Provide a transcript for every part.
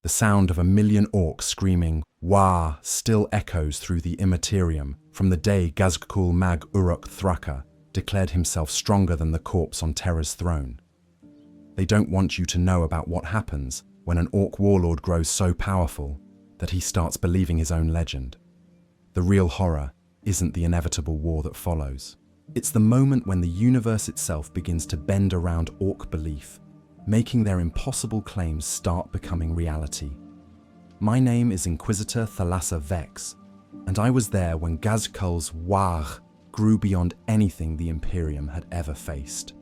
The sound of 1,000,000 orcs screaming "Wah" still echoes through the Imperium from the day Ghazghkull Mag Uruk Thraka declared himself stronger than the corpse on Terra's throne. They don't want you to know about what happens when an orc warlord grows so powerful that he starts believing his own legend. The real horror isn't the inevitable war that follows. It's the moment when the universe itself begins to bend around orc belief, making their impossible claims start becoming reality. My name is Inquisitor Thalassa Vex, and I was there when Ghazghkull's WAAAGH grew beyond anything the Imperium had ever faced.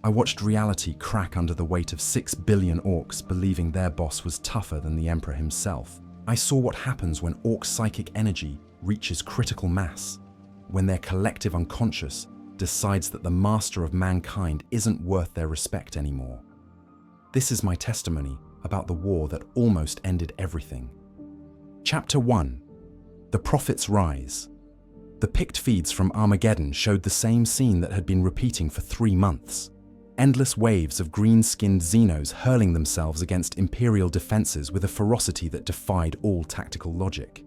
I watched reality crack under the weight of 6 billion orcs believing their boss was tougher than the Emperor himself. I saw what happens when orc psychic energy reaches critical mass, when their collective unconscious decides that the master of mankind isn't worth their respect anymore. This is my testimony about the war that almost ended everything. Chapter 1. The Prophet's Rise. The picked feeds from Armageddon showed the same scene that had been repeating for 3 months. Endless waves of green-skinned Xenos hurling themselves against Imperial defenses with a ferocity that defied all tactical logic.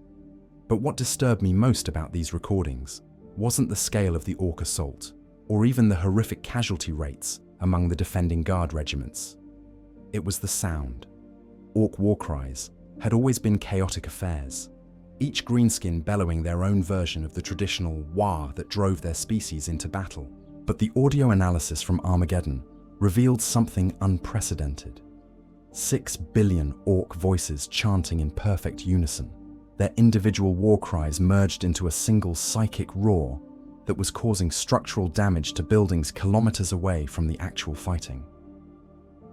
But what disturbed me most about these recordings wasn't the scale of the Orc assault, or even the horrific casualty rates among the defending Guard regiments. It was the sound. Orc war cries had always been chaotic affairs, each greenskin bellowing their own version of the traditional wah that drove their species into battle. But the audio analysis from Armageddon revealed something unprecedented. 6 billion orc voices chanting in perfect unison, their individual war cries merged into a single psychic roar that was causing structural damage to buildings kilometers away from the actual fighting.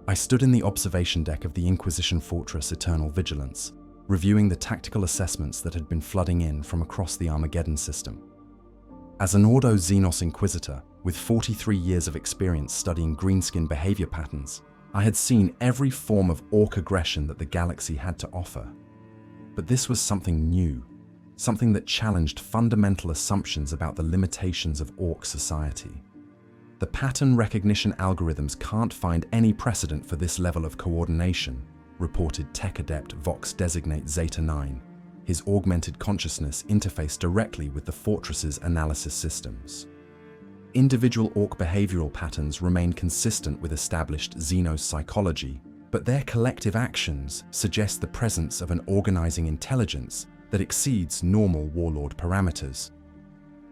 I stood in the observation deck of the Inquisition fortress Eternal Vigilance, reviewing the tactical assessments that had been flooding in from across the Armageddon system. As an Ordo Xenos Inquisitor with 43 years of experience studying greenskin behavior patterns, I had seen every form of orc aggression that the galaxy had to offer. But this was something new, something that challenged fundamental assumptions about the limitations of orc society. The pattern recognition algorithms can't find any precedent for this level of coordination, reported tech adept Vox Designate Zeta 9. His augmented consciousness interfaced directly with the fortress's analysis systems. Individual orc behavioral patterns remain consistent with established Xenos psychology, but their collective actions suggest the presence of an organizing intelligence that exceeds normal warlord parameters.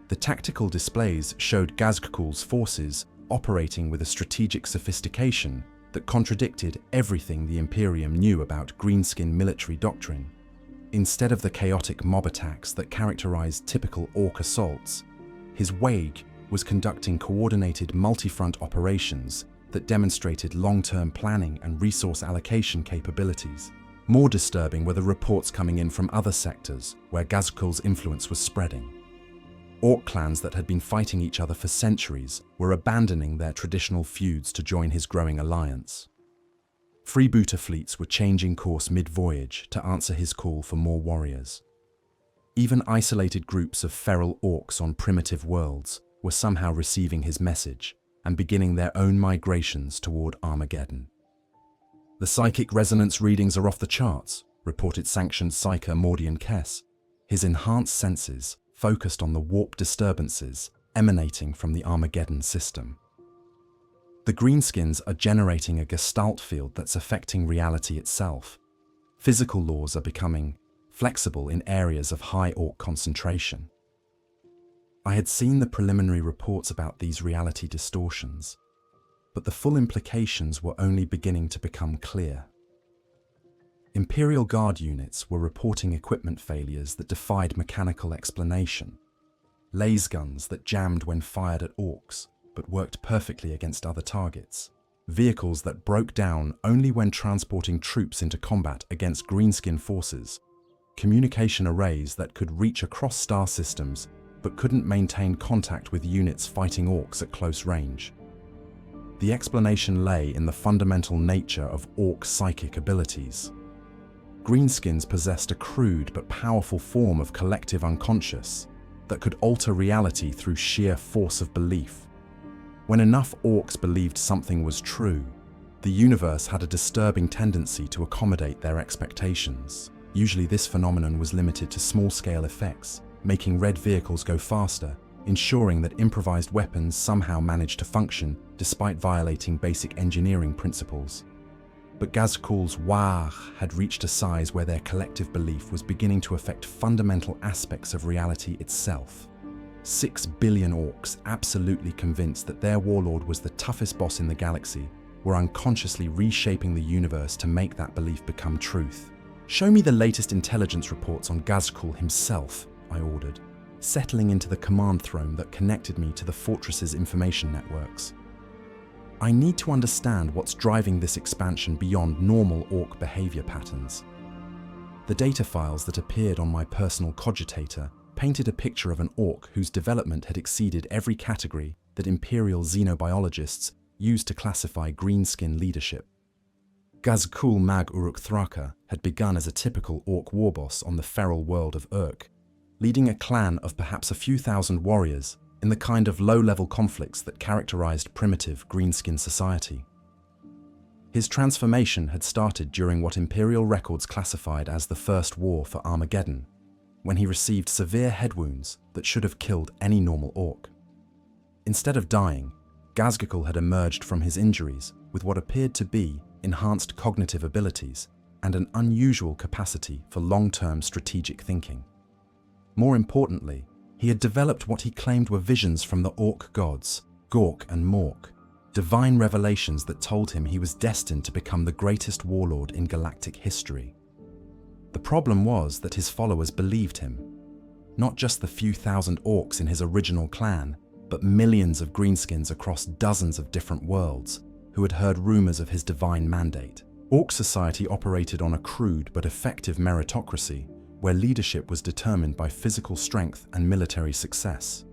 The tactical displays showed Ghazghkull's forces operating with a strategic sophistication that contradicted everything the Imperium knew about greenskin military doctrine. Instead of the chaotic mob attacks that characterized typical orc assaults, his WAAAGH was conducting coordinated multi-front operations that demonstrated long-term planning and resource allocation capabilities. More disturbing were the reports coming in from other sectors where Ghazghkull's influence was spreading. Orc clans that had been fighting each other for centuries were abandoning their traditional feuds to join his growing alliance. Freebooter fleets were changing course mid-voyage to answer his call for more warriors. Even isolated groups of feral orcs on primitive worlds were somehow receiving his message and beginning their own migrations toward Armageddon. The psychic resonance readings are off the charts, reported sanctioned psyker Mordian Kess, his enhanced senses focused on the warp disturbances emanating from the Armageddon system. The greenskins are generating a Gestalt Field that's affecting reality itself. Physical laws are becoming flexible in areas of high orc concentration. I had seen the preliminary reports about these reality distortions, but the full implications were only beginning to become clear. Imperial Guard units were reporting equipment failures that defied mechanical explanation, laser guns that jammed when fired at orcs but worked perfectly against other targets, vehicles that broke down only when transporting troops into combat against greenskin forces, communication arrays that could reach across star systems but couldn't maintain contact with units fighting orcs at close range. The explanation lay in the fundamental nature of orc psychic abilities. Greenskins possessed a crude but powerful form of collective unconscious that could alter reality through sheer force of belief. When enough orcs believed something was true, The universe had a disturbing tendency to accommodate their expectations. Usually this phenomenon was limited to small-scale effects, making red vehicles go faster, ensuring that improvised weapons somehow managed to function despite violating basic engineering principles. But Ghazghkull's WAAAGH had reached a size where their collective belief was beginning to affect fundamental aspects of reality itself. 6 billion orcs, absolutely convinced that their warlord was the toughest boss in the galaxy, were unconsciously reshaping the universe to make that belief become truth. "Show me the latest intelligence reports on Ghazghkull himself," I ordered, settling into the command throne that connected me to the fortress's information networks. I need to understand what's driving this expansion beyond normal orc behavior patterns. The data files that appeared on my personal cogitator painted a picture of an orc whose development had exceeded every category that Imperial xenobiologists used to classify greenskin leadership. Ghazghkull Mag Uruk Thraka had begun as a typical orc warboss on the feral world of Urk, leading a clan of perhaps a few thousand warriors in the kind of low-level conflicts that characterized primitive greenskin society. His transformation had started during what Imperial records classified as the First War for Armageddon, when he received severe head wounds that should have killed any normal orc. Instead of dying, Ghazghkull had emerged from his injuries with what appeared to be enhanced cognitive abilities and an unusual capacity for long-term strategic thinking. More importantly, he had developed what he claimed were visions from the orc gods, Gork and Mork, divine revelations that told him he was destined to become the greatest warlord in galactic history. The problem was that his followers believed him. Not just the few thousand orcs in his original clan, but millions of greenskins across dozens of different worlds who had heard rumors of his divine mandate. Orc society operated on a crude but effective meritocracy, where leadership was determined by physical strength and military success.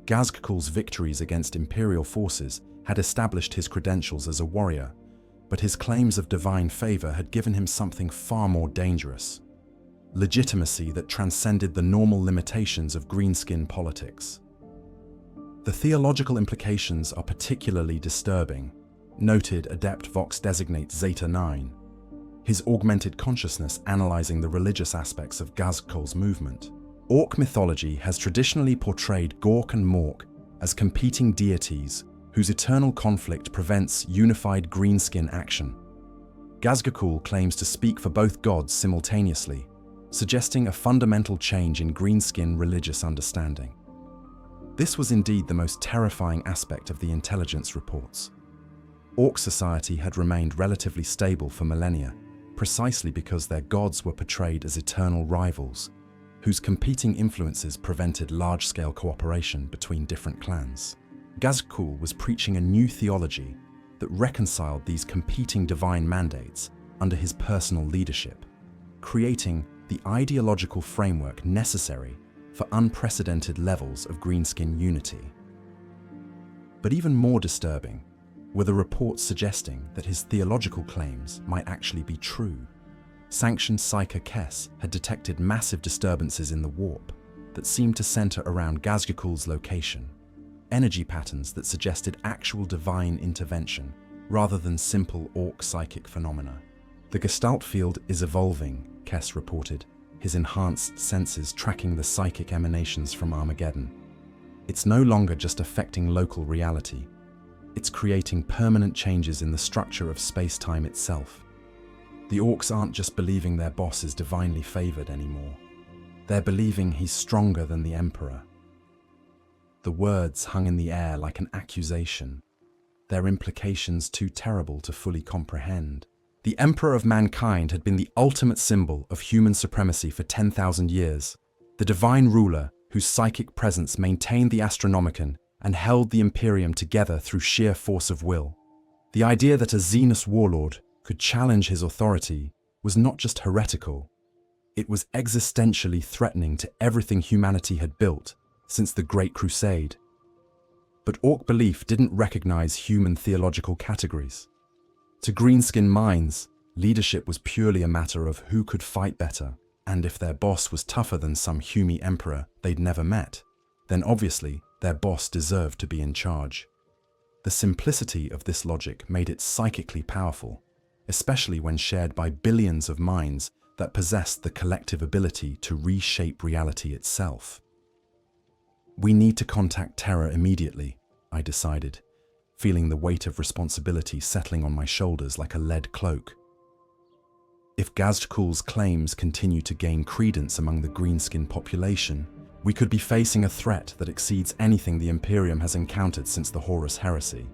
Ghazghkull's victories against Imperial forces had established his credentials as a warrior, but his claims of divine favor had given him something far more dangerous: legitimacy that transcended the normal limitations of greenskin politics. The theological implications are particularly disturbing, noted Adept Vox designates Zeta 9. His augmented consciousness analyzing the religious aspects of Ghazghkull's movement. Orc mythology has traditionally portrayed Gork and Mork as competing deities whose eternal conflict prevents unified greenskin action. Ghazghkull claims to speak for both gods simultaneously, suggesting a fundamental change in greenskin religious understanding. This was indeed the most terrifying aspect of the intelligence reports. Orc society had remained relatively stable for millennia, precisely because their gods were portrayed as eternal rivals, whose competing influences prevented large-scale cooperation between different clans. Ghazghkull was preaching a new theology that reconciled these competing divine mandates under his personal leadership, creating the ideological framework necessary for unprecedented levels of greenskin unity. But even more disturbing were the reports suggesting that his theological claims might actually be true. Sanctioned Psyker Kess had detected massive disturbances in the warp that seemed to center around Ghazghkull's location, energy patterns that suggested actual divine intervention rather than simple orc psychic phenomena. "The Gestalt Field is evolving," Kess reported, his enhanced senses tracking the psychic emanations from Armageddon. "It's no longer just affecting local reality. It's creating permanent changes in the structure of space-time itself. The orcs aren't just believing their boss is divinely favored anymore. They're believing he's stronger than the Emperor." The words hung in the air like an accusation, their implications too terrible to fully comprehend. The Emperor of mankind had been the ultimate symbol of human supremacy for 10,000 years, the divine ruler whose psychic presence maintained the Astronomicon and held the Imperium together through sheer force of will. The idea that a Xenos warlord could challenge his authority was not just heretical, it was existentially threatening to everything humanity had built since the Great Crusade. But Orc belief didn't recognize human theological categories. To greenskin minds, leadership was purely a matter of who could fight better, and if their boss was tougher than some Hume emperor they'd never met, then obviously their boss deserved to be in charge. The simplicity of this logic made it psychically powerful, especially when shared by billions of minds that possessed the collective ability to reshape reality itself. We need to contact Terra immediately, I decided, feeling the weight of responsibility settling on my shoulders like a lead cloak. If Ghazghkull's claims continue to gain credence among the greenskin population, we could be facing a threat that exceeds anything the Imperium has encountered since the Horus Heresy.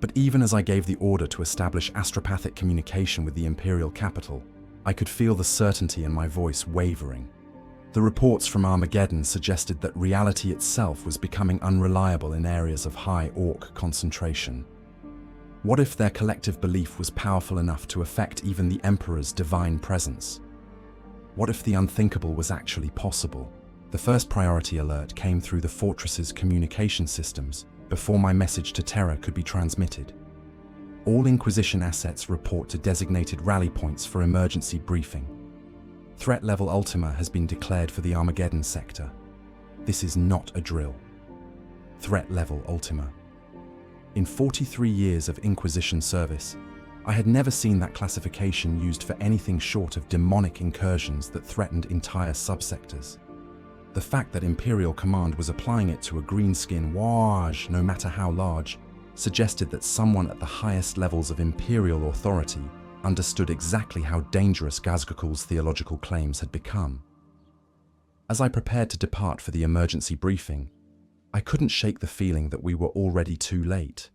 But even as I gave the order to establish astropathic communication with the Imperial capital, I could feel the certainty in my voice wavering. The reports from Armageddon suggested that reality itself was becoming unreliable in areas of high Ork concentration. What if their collective belief was powerful enough to affect even the Emperor's divine presence? What if the unthinkable was actually possible? The first priority alert came through the fortress's communication systems before my message to Terra could be transmitted. All Inquisition assets report to designated rally points for emergency briefing. Threat level Ultima has been declared for the Armageddon sector. This is not a drill. Threat level Ultima. In 43 years of Inquisition service, I had never seen that classification used for anything short of demonic incursions that threatened entire subsectors. The fact that Imperial Command was applying it to a greenskin WAAAGH, no matter how large, suggested that someone at the highest levels of Imperial authority understood exactly how dangerous Ghazghkull's theological claims had become. As I prepared to depart for the emergency briefing, I couldn't shake the feeling that we were already too late.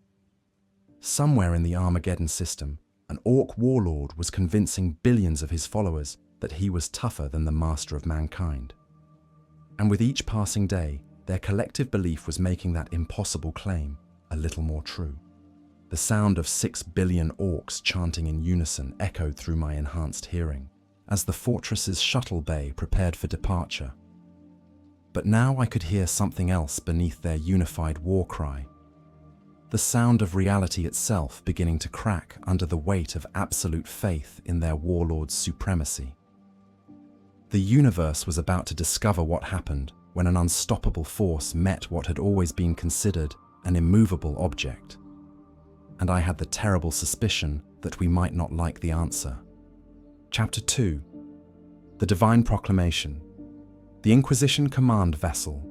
Somewhere in the Armageddon system, an Ork warlord was convincing billions of his followers that he was tougher than the master of mankind. And with each passing day, their collective belief was making that impossible claim a little more true. The sound of 6 billion Orks chanting in unison echoed through my enhanced hearing, as the fortress's shuttle bay prepared for departure. But now I could hear something else beneath their unified war cry. The sound of reality itself beginning to crack under the weight of absolute faith in their warlord's supremacy. The universe was about to discover what happened when an unstoppable force met what had always been considered an immovable object. And I had the terrible suspicion that we might not like the answer. Chapter 2. The Divine Proclamation. The Inquisition Command Vessel.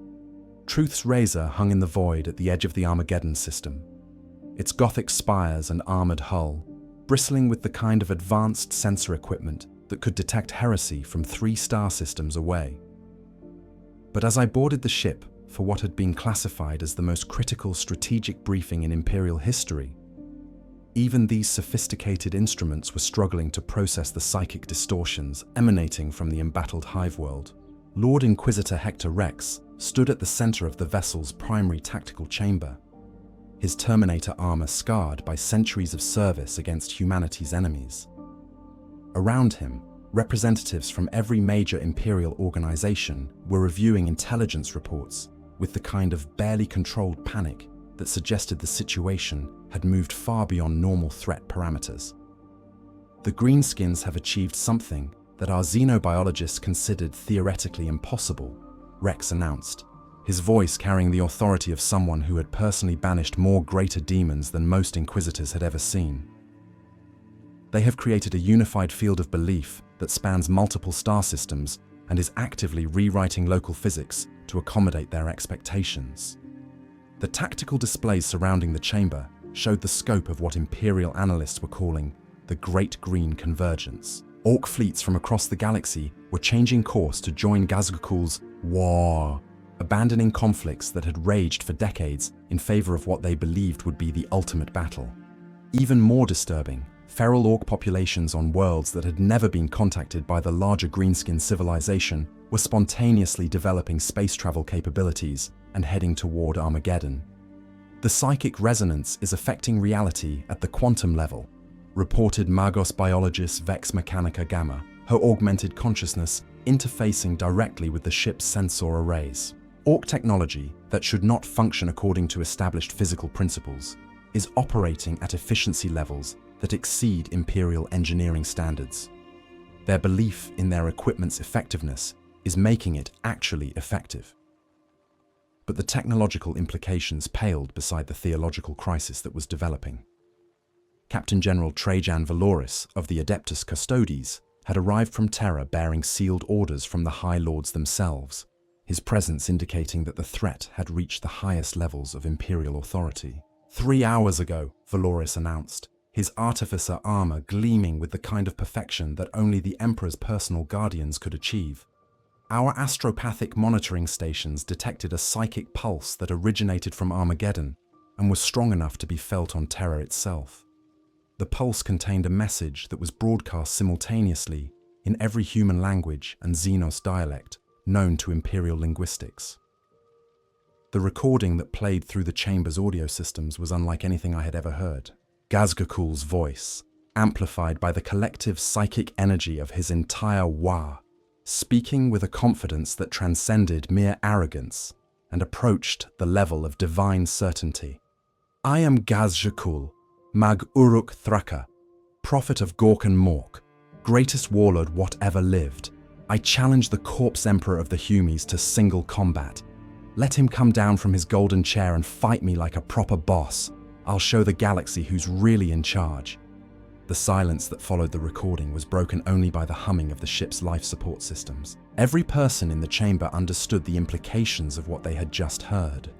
Truth's razor hung in the void at the edge of the Armageddon system, its Gothic spires and armored hull, bristling with the kind of advanced sensor equipment that could detect heresy from 3 star systems away. But as I boarded the ship for what had been classified as the most critical strategic briefing in Imperial history, even these sophisticated instruments were struggling to process the psychic distortions emanating from the embattled hive world. Lord Inquisitor Hector Rex stood at the center of the vessel's primary tactical chamber, his Terminator armor scarred by centuries of service against humanity's enemies. Around him, representatives from every major Imperial organization were reviewing intelligence reports with the kind of barely controlled panic that suggested the situation had moved far beyond normal threat parameters. The Greenskins have achieved something that our xenobiologists considered theoretically impossible, Rex announced, his voice carrying the authority of someone who had personally banished more greater demons than most Inquisitors had ever seen. They have created a unified field of belief that spans multiple star systems and is actively rewriting local physics to accommodate their expectations. The tactical displays surrounding the chamber showed the scope of what Imperial analysts were calling the Great Green Convergence. Ork fleets from across the galaxy were changing course to join Ghazghkull's WAAAGH, abandoning conflicts that had raged for decades in favor of what they believed would be the ultimate battle. Even more disturbing, feral Ork populations on worlds that had never been contacted by the larger Greenskin civilization were spontaneously developing space travel capabilities and heading toward Armageddon. The psychic resonance is affecting reality at the quantum level, reported Magos biologist Vex Mechanica Gamma, her augmented consciousness interfacing directly with the ship's sensor arrays. Ork technology that should not function according to established physical principles is operating at efficiency levels that exceed Imperial engineering standards. Their belief in their equipment's effectiveness is making it actually effective. but the technological implications paled beside the theological crisis that was developing. Captain General Trajan Valoris of the Adeptus Custodes had arrived from Terra bearing sealed orders from the High Lords themselves, his presence indicating that the threat had reached the highest levels of Imperial authority. 3 hours ago, Valoris announced, his artificer armor gleaming with the kind of perfection that only the Emperor's personal guardians could achieve. Our astropathic monitoring stations detected a psychic pulse that originated from Armageddon and was strong enough to be felt on Terra itself. The pulse contained a message that was broadcast simultaneously in every human language and Xenos dialect known to Imperial linguistics. The recording that played through the chamber's audio systems was unlike anything I had ever heard. Ghazghkull's voice, amplified by the collective psychic energy of his entire WAAAGH, speaking with a confidence that transcended mere arrogance and approached the level of divine certainty. I am Ghazghkull Mag Uruk Thraka, prophet of Gork and Mork, greatest warlord whatever lived. I challenge the corpse emperor of the Humies to single combat. Let him come down from his golden chair and fight me like a proper boss. I'll show the galaxy who's really in charge. The silence that followed the recording was broken only by the humming of the ship's life support systems. Every person in the chamber understood the implications of what they had just heard.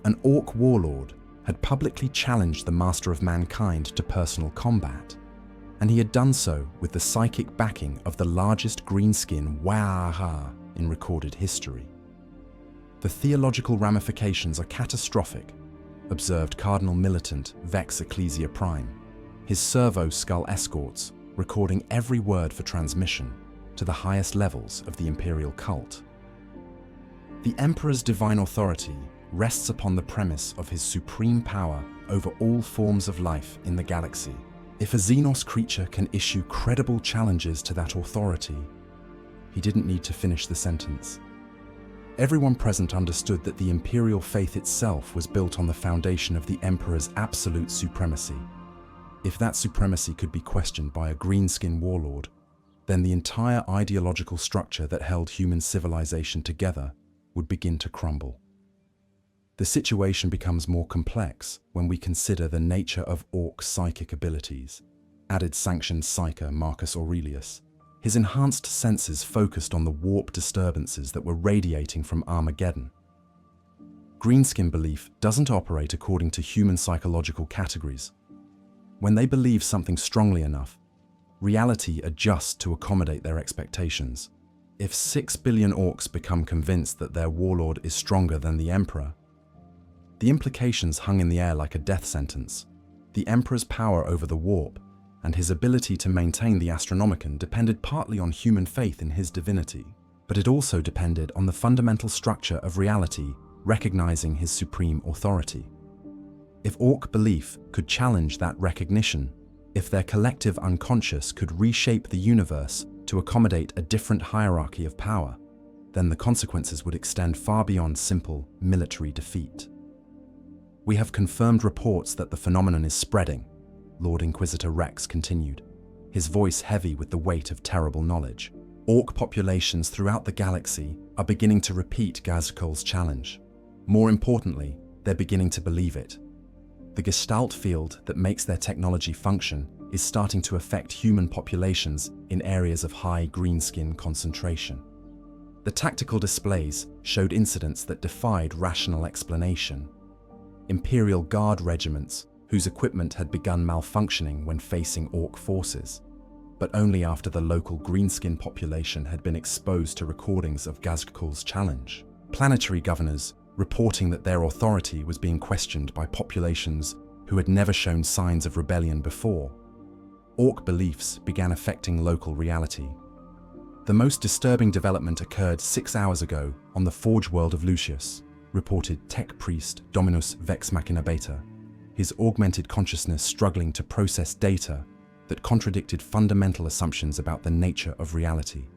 An Ork warlord had publicly challenged the master of mankind to personal combat, and he had done so with the psychic backing of the largest greenskin WAAAGH in recorded history. The theological ramifications are catastrophic, observed Cardinal Militant Vex Ecclesia Prime, his servo-skull escorts recording every word for transmission to the highest levels of the Imperial cult. The Emperor's divine authority rests upon the premise of his supreme power over all forms of life in the galaxy. If a Xenos creature can issue credible challenges to that authority, he didn't need to finish the sentence. Everyone present understood that the Imperial faith itself was built on the foundation of the Emperor's absolute supremacy. If that supremacy could be questioned by a greenskin warlord, then the entire ideological structure that held human civilization together would begin to crumble. The situation becomes more complex when we consider the nature of Ork's psychic abilities, added sanctioned psyker Marcus Aurelius. His enhanced senses focused on the warp disturbances that were radiating from Armageddon. Greenskin belief doesn't operate according to human psychological categories. When they believe something strongly enough, reality adjusts to accommodate their expectations. If 6 billion Orks become convinced that their warlord is stronger than the Emperor, the implications hung in the air like a death sentence. The Emperor's power over the warp and his ability to maintain the Astronomicon depended partly on human faith in his divinity, but it also depended on the fundamental structure of reality recognizing his supreme authority. If Ork belief could challenge that recognition, if their collective unconscious could reshape the universe to accommodate a different hierarchy of power, then the consequences would extend far beyond simple military defeat. We have confirmed reports that the phenomenon is spreading, Lord Inquisitor Rex continued, his voice heavy with the weight of terrible knowledge. Ork populations throughout the galaxy are beginning to repeat Ghazghkull's challenge. More importantly, they're beginning to believe it. The Gestalt Field that makes their technology function is starting to affect human populations in areas of high greenskin concentration. The tactical displays showed incidents that defied rational explanation. Imperial Guard regiments whose equipment had begun malfunctioning when facing Ork forces, but only after the local greenskin population had been exposed to recordings of Ghazghkull's challenge. Planetary governors reporting that their authority was being questioned by populations who had never shown signs of rebellion before. Ork beliefs began affecting local reality. The most disturbing development occurred 6 hours ago on the Forge world of Lucius, reported tech priest Dominus Vex Machina Beta, his augmented consciousness struggling to process data that contradicted fundamental assumptions about the nature of reality.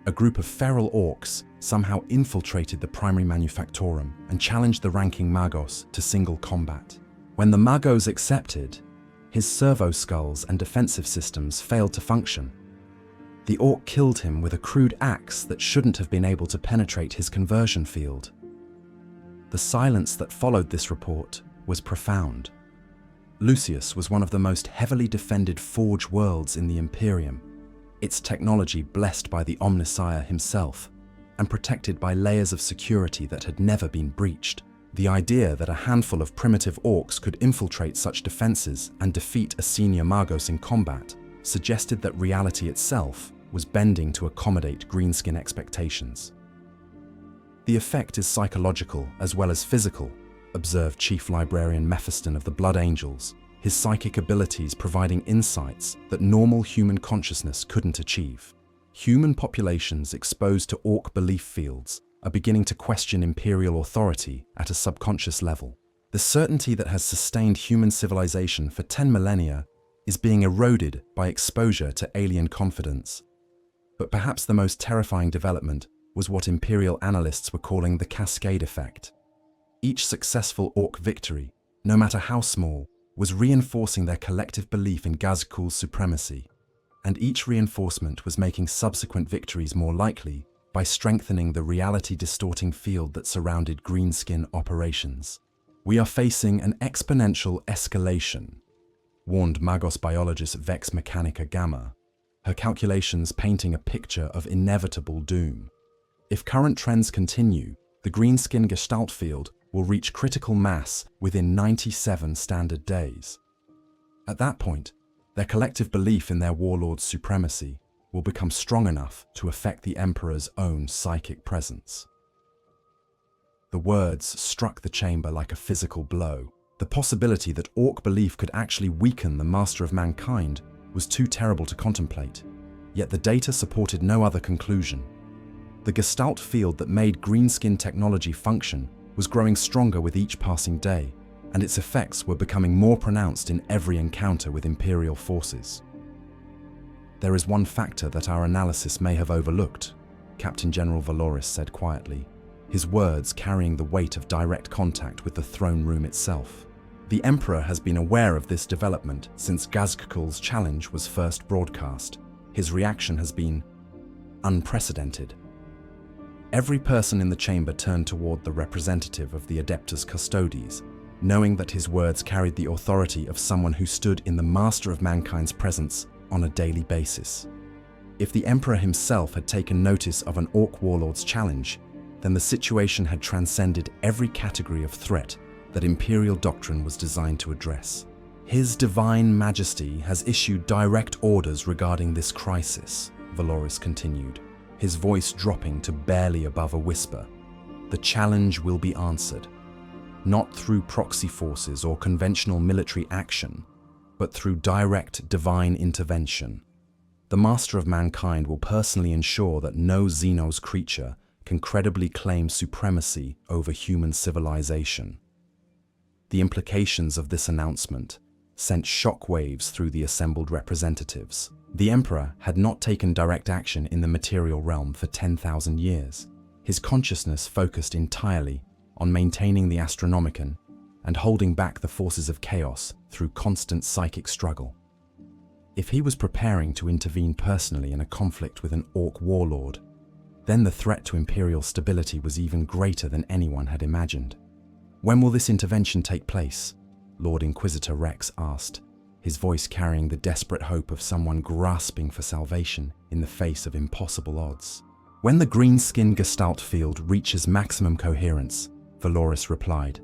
A group of feral Orks somehow infiltrated the primary manufactorum and challenged the ranking Magos to single combat. When the Magos accepted, his servo skulls and defensive systems failed to function. The Ork killed him with a crude axe that shouldn't have been able to penetrate his conversion field. The silence that followed this report was profound. Lucius was one of the most heavily defended Forge worlds in the Imperium, its technology blessed by the Omnissiah himself, and protected by layers of security that had never been breached. The idea that a handful of primitive orcs could infiltrate such defenses and defeat a senior Magos in combat suggested that reality itself was bending to accommodate greenskin expectations. The effect is psychological as well as physical, observed Chief Librarian Mephiston of the Blood Angels, his psychic abilities providing insights that normal human consciousness couldn't achieve. Human populations exposed to orc belief fields are beginning to question imperial authority at a subconscious level. The certainty that has sustained human civilization for 10 millennia is being eroded by exposure to alien confidence. But perhaps the most terrifying development was what imperial analysts were calling the cascade effect. Each successful orc victory, no matter how small, was reinforcing their collective belief in Ghazghkull's supremacy, and each reinforcement was making subsequent victories more likely by strengthening the reality-distorting field that surrounded greenskin operations. "We are facing an exponential escalation," warned Magos biologist Vex Mechanica Gamma, her calculations painting a picture of inevitable doom. If current trends continue, the greenskin Gestalt Field will reach critical mass within 97 standard days. At that point, their collective belief in their warlord's supremacy will become strong enough to affect the Emperor's own psychic presence. The words struck the chamber like a physical blow. The possibility that orc belief could actually weaken the master of mankind was too terrible to contemplate, yet the data supported no other conclusion. The Gestalt field that made greenskin technology function was growing stronger with each passing day, and its effects were becoming more pronounced in every encounter with Imperial forces. "There is one factor that our analysis may have overlooked," Captain General Valoris said quietly, his words carrying the weight of direct contact with the throne room itself. "The Emperor has been aware of this development since Ghazghkull's challenge was first broadcast. His reaction has been unprecedented." Every person in the chamber turned toward the representative of the Adeptus Custodes, knowing that his words carried the authority of someone who stood in the master of mankind's presence on a daily basis. If the Emperor himself had taken notice of an Orc warlord's challenge, then the situation had transcended every category of threat that Imperial doctrine was designed to address. "His Divine Majesty has issued direct orders regarding this crisis," Valoris continued, his voice dropping to barely above a whisper. "The challenge will be answered, not through proxy forces or conventional military action, but through direct divine intervention. The Master of Mankind will personally ensure that no Xenos creature can credibly claim supremacy over human civilization." The implications of this announcement sent shockwaves through the assembled representatives. The Emperor had not taken direct action in the material realm for 10,000 years. His consciousness focused entirely on maintaining the Astronomicon and holding back the forces of chaos through constant psychic struggle. If he was preparing to intervene personally in a conflict with an Orc warlord, then the threat to Imperial stability was even greater than anyone had imagined. "When will this intervention take place?" Lord Inquisitor Rex asked, his voice carrying the desperate hope of someone grasping for salvation in the face of impossible odds. "When the greenskin Gestalt field reaches maximum coherence," Valoris replied.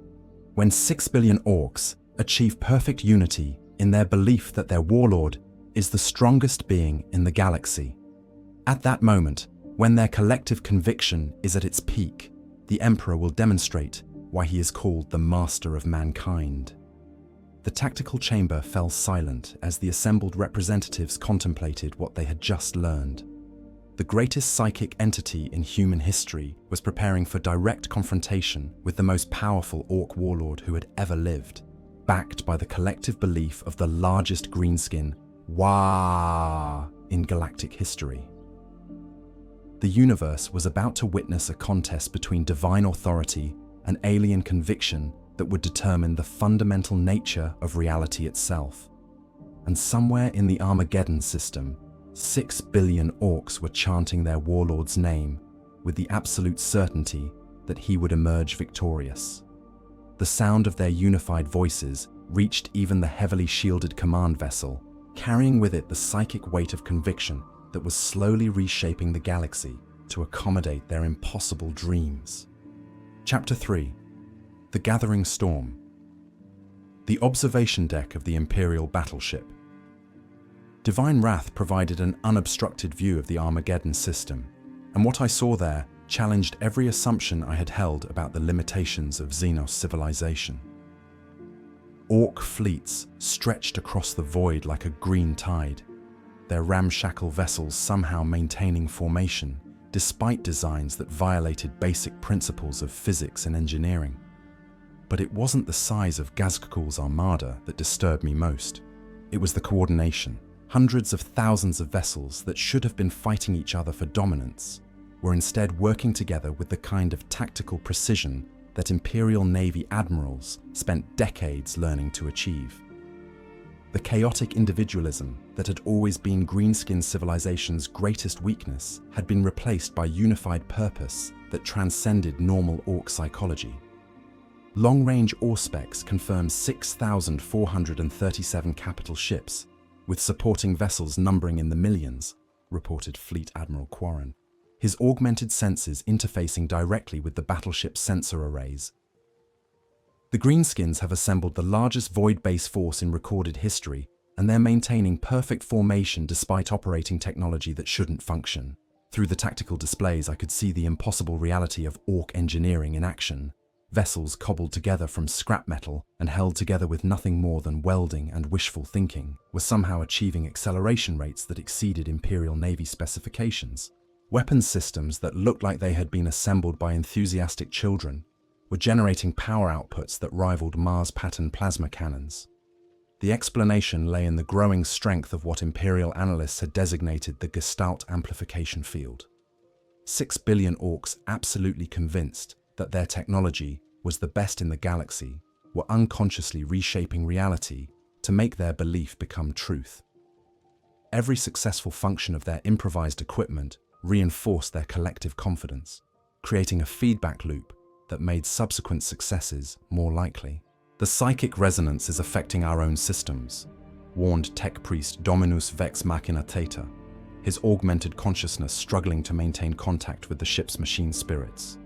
"When 6 billion orcs achieve perfect unity in their belief that their warlord is the strongest being in the galaxy. At that moment, when their collective conviction is at its peak, the Emperor will demonstrate why he is called the Master of Mankind." The tactical chamber fell silent as the assembled representatives contemplated what they had just learned. The greatest psychic entity in human history was preparing for direct confrontation with the most powerful Orc warlord who had ever lived, backed by the collective belief of the largest greenskin WAAAGH in galactic history. The universe was about to witness a contest between divine authority and alien conviction that would determine the fundamental nature of reality itself. And somewhere in the Armageddon system, 6 billion orcs were chanting their warlord's name with the absolute certainty that he would emerge victorious. The sound of their unified voices reached even the heavily shielded command vessel, carrying with it the psychic weight of conviction that was slowly reshaping the galaxy to accommodate their impossible dreams. Chapter 3. The Gathering Storm. The observation deck of the Imperial battleship. Divine Wrath provided an unobstructed view of the Armageddon system, and what I saw there challenged every assumption I had held about the limitations of Xenos civilization. Ork fleets stretched across the void like a green tide, their ramshackle vessels somehow maintaining formation despite designs that violated basic principles of physics and engineering. But it wasn't the size of Ghazghkull's armada that disturbed me most. It was the coordination. Hundreds of thousands of vessels that should have been fighting each other for dominance were instead working together with the kind of tactical precision that Imperial Navy admirals spent decades learning to achieve. The chaotic individualism that had always been Greenskin civilization's greatest weakness had been replaced by unified purpose that transcended normal Ork psychology. Long-range Auspex confirmed 6,437 capital ships, with supporting vessels numbering in the millions, reported Fleet Admiral Quarren, his augmented senses interfacing directly with the battleship's sensor arrays. The Greenskins have assembled the largest void base force in recorded history, and they're maintaining perfect formation despite operating technology that shouldn't function. Through the tactical displays, I could see the impossible reality of Ork engineering in action. Vessels cobbled together from scrap metal and held together with nothing more than welding and wishful thinking were somehow achieving acceleration rates that exceeded Imperial Navy specifications. Weapons systems that looked like they had been assembled by enthusiastic children were generating power outputs that rivaled Mars-pattern plasma cannons. The explanation lay in the growing strength of what Imperial analysts had designated the Gestalt amplification field. 6 billion Orks, absolutely convinced that their technology was the best in the galaxy, were unconsciously reshaping reality to make their belief become truth. Every successful function of their improvised equipment reinforced their collective confidence, creating a feedback loop that made subsequent successes more likely. The psychic resonance is affecting our own systems, warned tech priest Dominus Vex Machina Theta, his augmented consciousness struggling to maintain contact with the ship's machine spirits.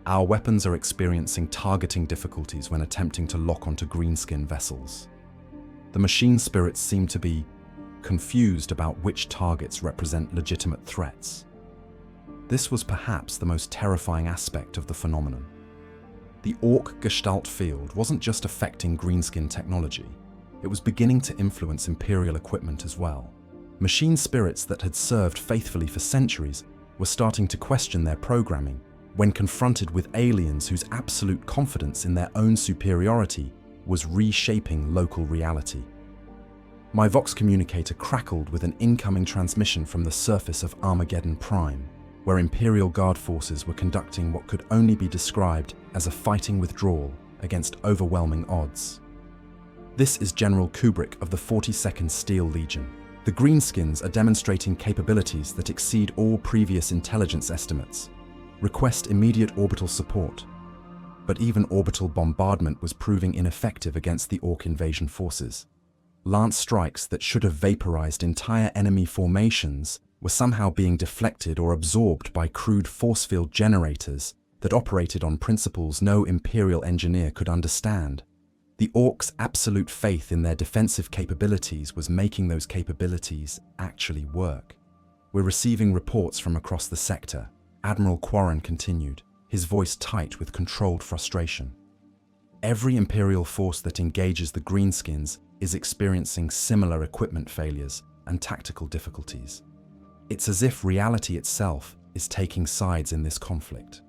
Our weapons are experiencing targeting difficulties when attempting to lock onto greenskin vessels. The machine spirits seem to be confused about which targets represent legitimate threats. This was perhaps the most terrifying aspect of the phenomenon. The Ork Gestalt Field wasn't just affecting greenskin technology, it was beginning to influence Imperial equipment as well. Machine spirits that had served faithfully for centuries were starting to question their programming when confronted with aliens whose absolute confidence in their own superiority was reshaping local reality. My Vox communicator crackled with an incoming transmission from the surface of Armageddon Prime, where Imperial Guard forces were conducting what could only be described as a fighting withdrawal against overwhelming odds. This is General Kubrick of the 42nd Steel Legion. The Greenskins are demonstrating capabilities that exceed all previous intelligence estimates. Request immediate orbital support. But even orbital bombardment was proving ineffective against the Ork invasion forces. Lance strikes that should have vaporized entire enemy formations were somehow being deflected or absorbed by crude force field generators that operated on principles no Imperial engineer could understand. The Orks' absolute faith in their defensive capabilities was making those capabilities actually work. We're receiving reports from across the sector, Admiral Quarren continued, his voice tight with controlled frustration. Every Imperial force that engages the Greenskins is experiencing similar equipment failures and tactical difficulties. It's as if reality itself is taking sides in this conflict.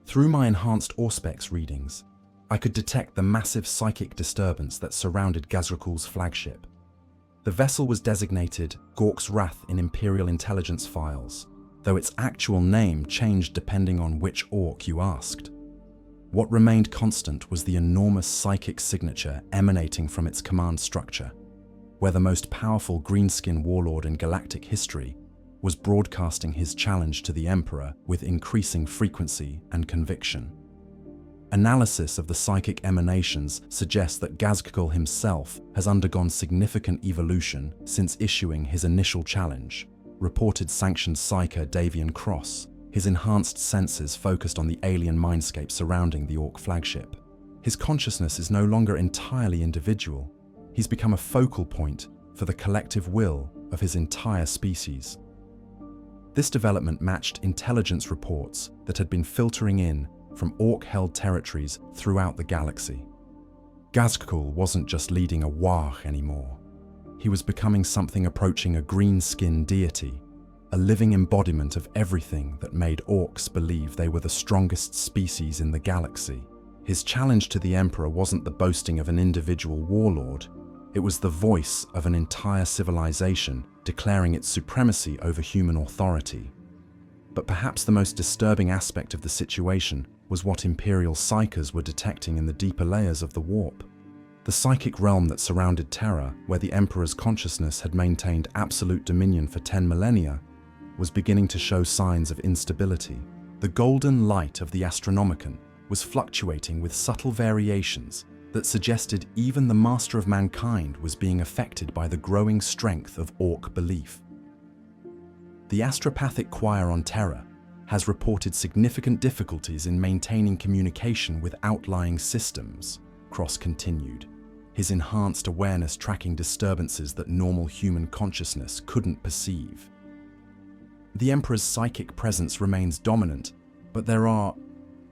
Through my enhanced Auspex readings, I could detect the massive psychic disturbance that surrounded Ghazghkull's flagship. The vessel was designated Gork's Wrath in Imperial intelligence files, though its actual name changed depending on which Ork you asked. What remained constant was the enormous psychic signature emanating from its command structure, where the most powerful greenskin warlord in galactic history was broadcasting his challenge to the Emperor with increasing frequency and conviction. Analysis of the psychic emanations suggests that Ghazghkull himself has undergone significant evolution since issuing his initial challenge, reported sanctioned psyker Davian Cross. His enhanced senses focused on the alien mindscape surrounding the Ork flagship. His consciousness is no longer entirely individual. He's become a focal point for the collective will of his entire species. This development matched intelligence reports that had been filtering in from Ork-held territories throughout the galaxy. Ghazghkull wasn't just leading a WAAAGH anymore. He was becoming something approaching a green-skinned deity, a living embodiment of everything that made Orks believe they were the strongest species in the galaxy. His challenge to the Emperor wasn't the boasting of an individual warlord, it was the voice of an entire civilization declaring its supremacy over human authority. But perhaps the most disturbing aspect of the situation was what Imperial psychers were detecting in the deeper layers of the warp. The psychic realm that surrounded Terra, where the Emperor's consciousness had maintained absolute dominion for 10 millennia, was beginning to show signs of instability. The golden light of the Astronomicon was fluctuating with subtle variations that suggested even the Master of Mankind was being affected by the growing strength of Ork belief. The astropathic choir on Terra has reported significant difficulties in maintaining communication with outlying systems, Cross continued, his enhanced awareness tracking disturbances that normal human consciousness couldn't perceive. The Emperor's psychic presence remains dominant, but there are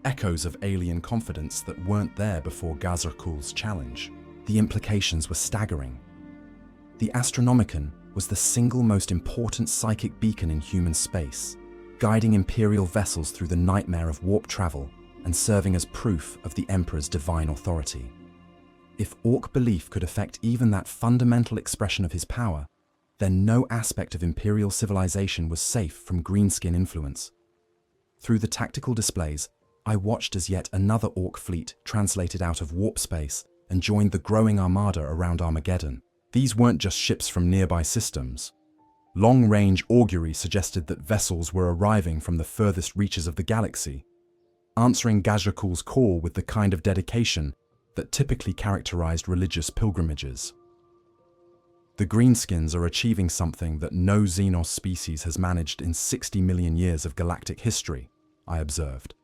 echoes of alien confidence that weren't there before Ghazghkull's challenge. The implications were staggering. The Astronomicon was the single most important psychic beacon in human space, guiding Imperial vessels through the nightmare of warp travel and serving as proof of the Emperor's divine authority. If Ork belief could affect even that fundamental expression of his power, then no aspect of Imperial civilization was safe from greenskin influence. Through the tactical displays, I watched as yet another Ork fleet translated out of warp space and joined the growing armada around Armageddon. These weren't just ships from nearby systems. Long-range augury suggested that vessels were arriving from the furthest reaches of the galaxy, answering Ghazghkull's call with the kind of dedication that typically characterized religious pilgrimages. The Greenskins are achieving something that no Xenos species has managed in 60 million years of galactic history, I observed,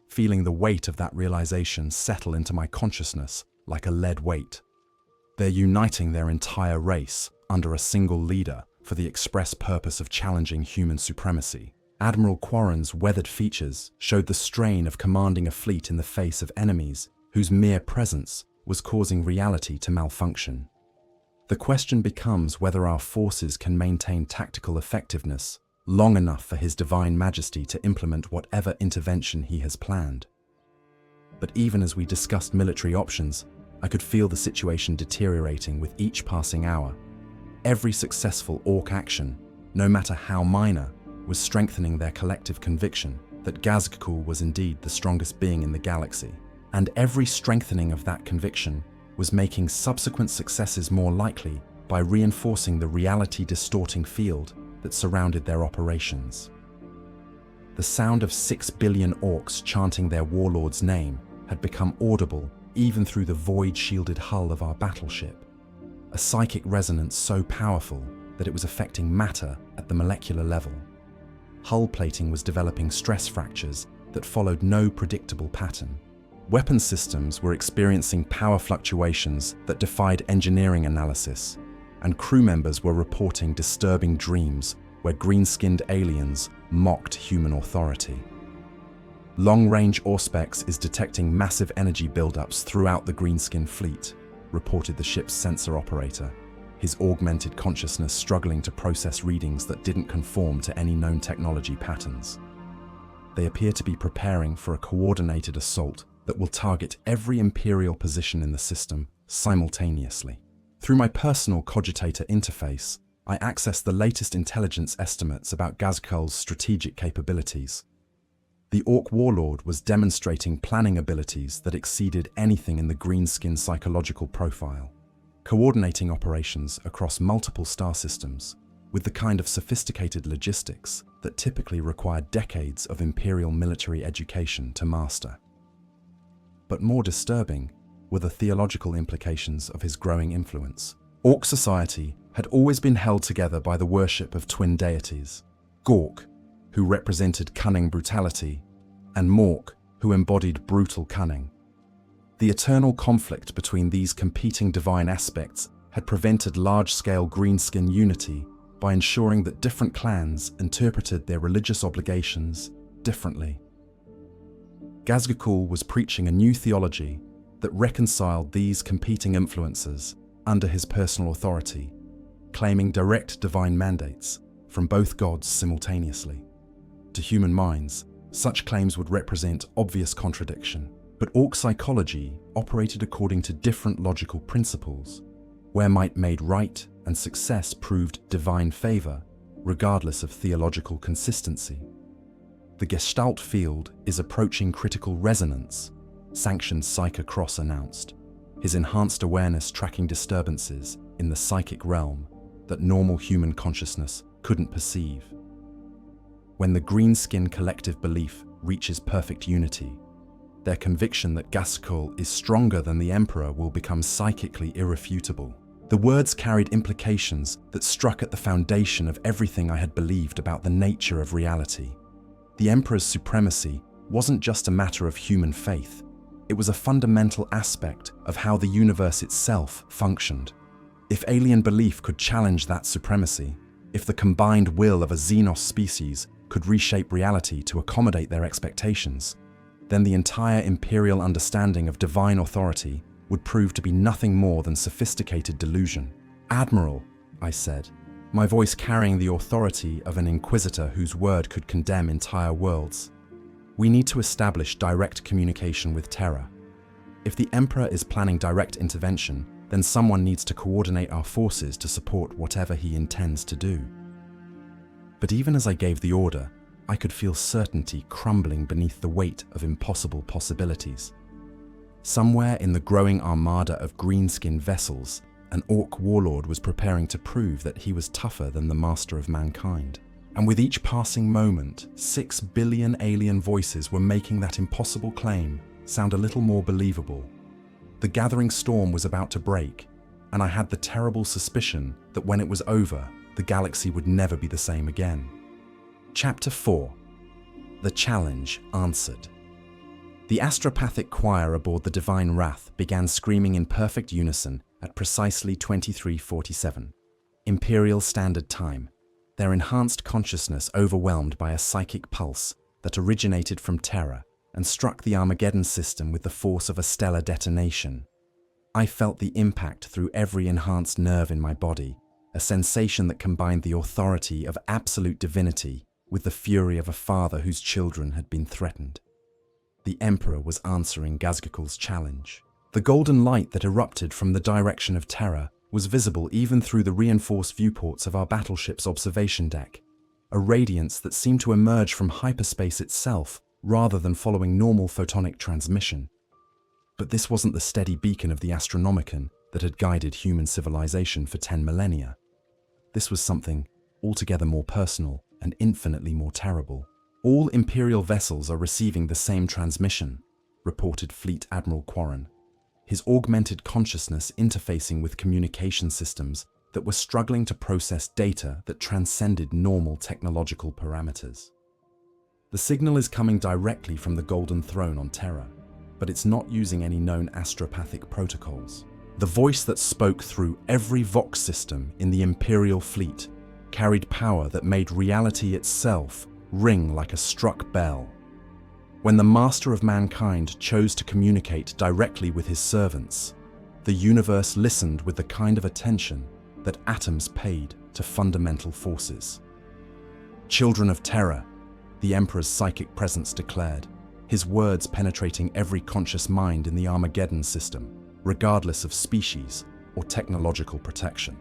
feeling the weight of that realization settle into my consciousness like a lead weight. They're uniting their entire race under a single leader for the express purpose of challenging human supremacy. Admiral Quarren's weathered features showed the strain of commanding a fleet in the face of enemies whose mere presence was causing reality to malfunction. The question becomes whether our forces can maintain tactical effectiveness long enough for His Divine Majesty to implement whatever intervention he has planned. But even as we discussed military options, I could feel the situation deteriorating with each passing hour. Every successful Ork action, no matter how minor, was strengthening their collective conviction that Ghazghkull was indeed the strongest being in the galaxy. And every strengthening of that conviction was making subsequent successes more likely by reinforcing the reality-distorting field that surrounded their operations. The sound of 6 billion Orks chanting their warlord's name had become audible even through the void-shielded hull of our battleship, a psychic resonance so powerful that it was affecting matter at the molecular level. Hull plating was developing stress fractures that followed no predictable pattern. Weapon systems were experiencing power fluctuations that defied engineering analysis, and crew members were reporting disturbing dreams where green-skinned aliens mocked human authority. Long-range Auspex is detecting massive energy buildups throughout the greenskin fleet, reported the ship's sensor operator, his augmented consciousness struggling to process readings that didn't conform to any known technology patterns. They appear to be preparing for a coordinated assault that will target every Imperial position in the system simultaneously. Through my personal cogitator interface, I accessed the latest intelligence estimates about Ghazghkull's strategic capabilities. The Ork Warlord was demonstrating planning abilities that exceeded anything in the greenskin psychological profile, coordinating operations across multiple star systems with the kind of sophisticated logistics that typically require decades of Imperial military education to master. But more disturbing were the theological implications of his growing influence. Orc society had always been held together by the worship of twin deities, Gork, who represented cunning brutality, and Mork, who embodied brutal cunning. The eternal conflict between these competing divine aspects had prevented large-scale greenskin unity by ensuring that different clans interpreted their religious obligations differently. Ghazghkull was preaching a new theology that reconciled these competing influences under his personal authority, claiming direct divine mandates from both gods simultaneously. To human minds, such claims would represent obvious contradiction, but Orc psychology operated according to different logical principles, where might made right and success proved divine favor, regardless of theological consistency. The Gestalt Field is approaching critical resonance, sanctioned Psyker Cross announced, his enhanced awareness tracking disturbances in the psychic realm that normal human consciousness couldn't perceive. When the greenskin collective belief reaches perfect unity, their conviction that Ghazghkull is stronger than the Emperor will become psychically irrefutable. The words carried implications that struck at the foundation of everything I had believed about the nature of reality. The Emperor's supremacy wasn't just a matter of human faith, it was a fundamental aspect of how the universe itself functioned. If alien belief could challenge that supremacy, if the combined will of a Xenos species could reshape reality to accommodate their expectations, then the entire Imperial understanding of divine authority would prove to be nothing more than sophisticated delusion. "Admiral," I said, my voice carrying the authority of an Inquisitor whose word could condemn entire worlds. "We need to establish direct communication with Terra. If the Emperor is planning direct intervention, then someone needs to coordinate our forces to support whatever he intends to do." But even as I gave the order, I could feel certainty crumbling beneath the weight of impossible possibilities. Somewhere in the growing armada of greenskin vessels, an Orc warlord was preparing to prove that he was tougher than the master of mankind. And with each passing moment, 6 billion alien voices were making that impossible claim sound a little more believable. The gathering storm was about to break, and I had the terrible suspicion that when it was over, the galaxy would never be the same again. Chapter 4. The Challenge Answered. The astropathic choir aboard the Divine Wrath began screaming in perfect unison at precisely 23:47, Imperial Standard Time, their enhanced consciousness overwhelmed by a psychic pulse that originated from Terra and struck the Armageddon system with the force of a stellar detonation. I felt the impact through every enhanced nerve in my body, a sensation that combined the authority of absolute divinity with the fury of a father whose children had been threatened. The Emperor was answering Ghazghkull's challenge. The golden light that erupted from the direction of Terra was visible even through the reinforced viewports of our battleship's observation deck, a radiance that seemed to emerge from hyperspace itself rather than following normal photonic transmission. But this wasn't the steady beacon of the Astronomicon that had guided human civilization for 10 millennia. This was something altogether more personal and infinitely more terrible. "All Imperial vessels are receiving the same transmission," reported Fleet Admiral Quarren, his augmented consciousness interfacing with communication systems that were struggling to process data that transcended normal technological parameters. "The signal is coming directly from the Golden Throne on Terra, but it's not using any known astropathic protocols." The voice that spoke through every Vox system in the Imperial fleet carried power that made reality itself ring like a struck bell. When the master of mankind chose to communicate directly with his servants, the universe listened with the kind of attention that atoms paid to fundamental forces. "Children of Terra," the Emperor's psychic presence declared, his words penetrating every conscious mind in the Armageddon system, regardless of species or technological protection.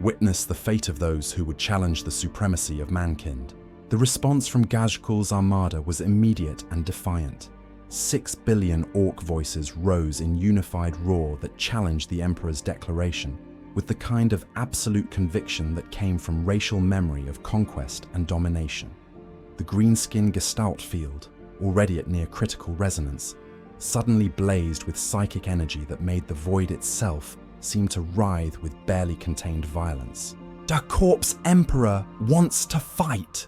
"Witness the fate of those who would challenge the supremacy of mankind." The response from Ghazghkull's armada was immediate and defiant. 6 billion Orc voices rose in unified roar that challenged the Emperor's declaration, with the kind of absolute conviction that came from racial memory of conquest and domination. The greenskin Gestalt Field, already at near critical resonance, suddenly blazed with psychic energy that made the void itself seem to writhe with barely contained violence. "The Corpse Emperor wants to fight!"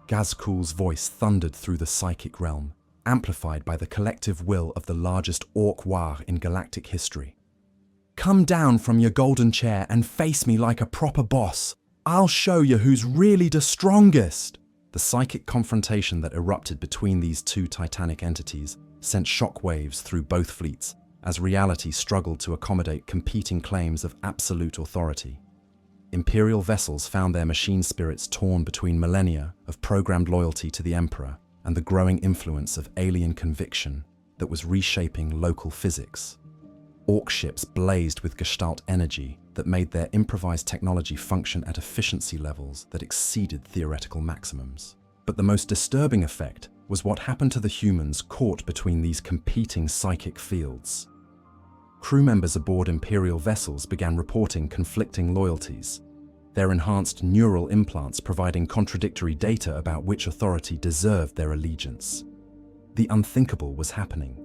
Ghazghkull's voice thundered through the psychic realm, amplified by the collective will of the largest Ork WAAAGH in galactic history. "Come down from your golden chair and face me like a proper boss. I'll show you who's really the strongest." The psychic confrontation that erupted between these two titanic entities sent shockwaves through both fleets as reality struggled to accommodate competing claims of absolute authority. Imperial vessels found their machine spirits torn between millennia of programmed loyalty to the Emperor and the growing influence of alien conviction that was reshaping local physics. Ork ships blazed with Gestalt energy that made their improvised technology function at efficiency levels that exceeded theoretical maximums. But the most disturbing effect was what happened to the humans caught between these competing psychic fields. Crew members aboard Imperial vessels began reporting conflicting loyalties, their enhanced neural implants providing contradictory data about which authority deserved their allegiance. The unthinkable was happening.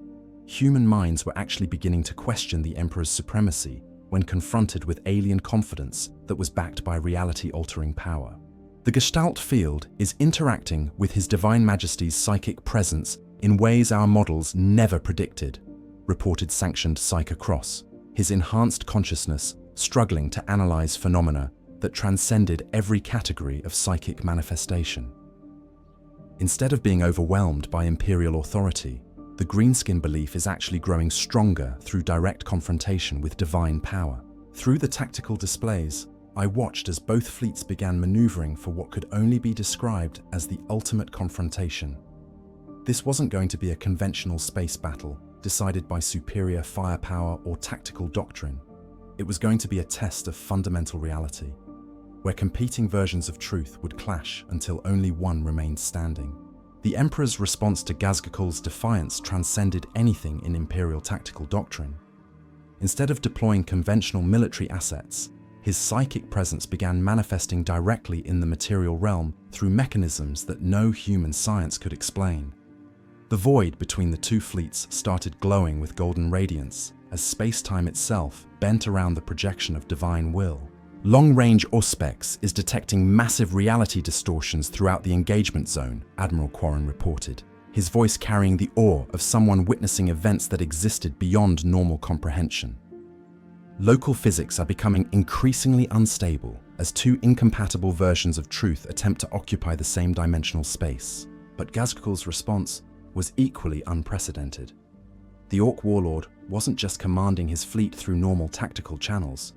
Human minds were actually beginning to question the Emperor's supremacy when confronted with alien confidence that was backed by reality-altering power. The Gestalt Field is interacting with His Divine Majesty's psychic presence in ways our models never predicted, reported sanctioned Psych Cross, his enhanced consciousness struggling to analyze phenomena that transcended every category of psychic manifestation. Instead of being overwhelmed by Imperial authority, the greenskin belief is actually growing stronger through direct confrontation with divine power. Through the tactical displays, I watched as both fleets began maneuvering for what could only be described as the ultimate confrontation. This wasn't going to be a conventional space battle decided by superior firepower or tactical doctrine. It was going to be a test of fundamental reality, where competing versions of truth would clash until only one remained standing. The Emperor's response to Ghazghkull's defiance transcended anything in Imperial tactical doctrine. Instead of deploying conventional military assets, his psychic presence began manifesting directly in the material realm through mechanisms that no human science could explain. The void between the two fleets started glowing with golden radiance as space-time itself bent around the projection of divine will. Long-range Auspex is detecting massive reality distortions throughout the engagement zone, Admiral Quarren reported, his voice carrying the awe of someone witnessing events that existed beyond normal comprehension. Local physics are becoming increasingly unstable as two incompatible versions of truth attempt to occupy the same dimensional space. But Ghazghkull's response was equally unprecedented. The Ork Warlord wasn't just commanding his fleet through normal tactical channels.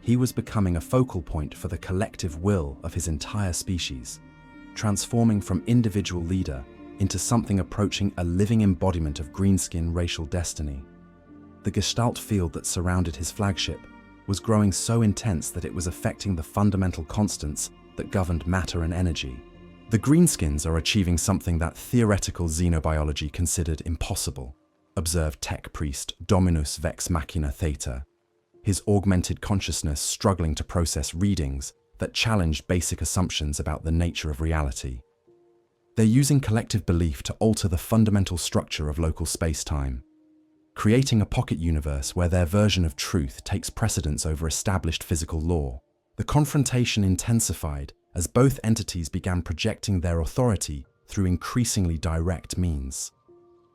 He was becoming a focal point for the collective will of his entire species, transforming from individual leader into something approaching a living embodiment of greenskin racial destiny. The Gestalt Field that surrounded his flagship was growing so intense that it was affecting the fundamental constants that governed matter and energy. The greenskins are achieving something that theoretical xenobiology considered impossible, observed tech priest Dominus Vex Machina Theta, his augmented consciousness struggling to process readings that challenged basic assumptions about the nature of reality. They're using collective belief to alter the fundamental structure of local space-time, creating a pocket universe where their version of truth takes precedence over established physical law. The confrontation intensified as both entities began projecting their authority through increasingly direct means.